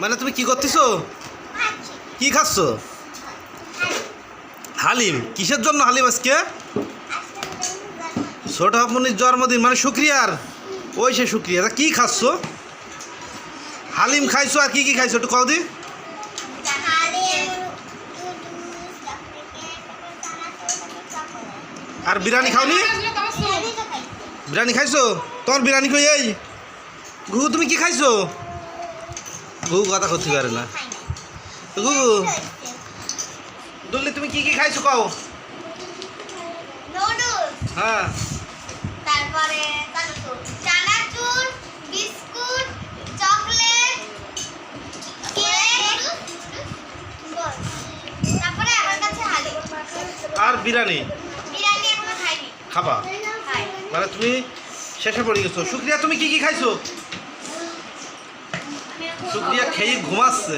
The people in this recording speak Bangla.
মানে তুমি কি করতেছো? কি খাচ্ছ? হালিম। কিসের জন্য হালিম আজকে? ছোট আপনির জন্মদিন মানে শুক্রিয়ার। ওই সে শুক্রিয়া। তা কি খাচ্ছ? হালিম খাইছো আর কি কি খাইছো একটু কও দি। আর বিরিয়ানি খাওনি? বিরিয়ানি খাইছো? তোমার বিরিয়ানি কই? এই ঘুঘু তুমি কি খাইছো? ঘুঘু কথা করতে পারে না। ঘুঘু দুল্লি তুমি কি কি খাইছো কও? হ্যাঁ, তারপরে চানাচুর, বিস্কুট, চকলেট, কেক, তারপরে আমার কাছে হালিম আর বিরিয়ানি বিরিয়ানি এখনো খাইনি। খাবা খাই মানে তুমি শেষে পড়ে গেছো। শুক্রিয়া তুমি কি কি খাইছো? শুক্রিয়া খেয়ে ঘুমাচ্ছে।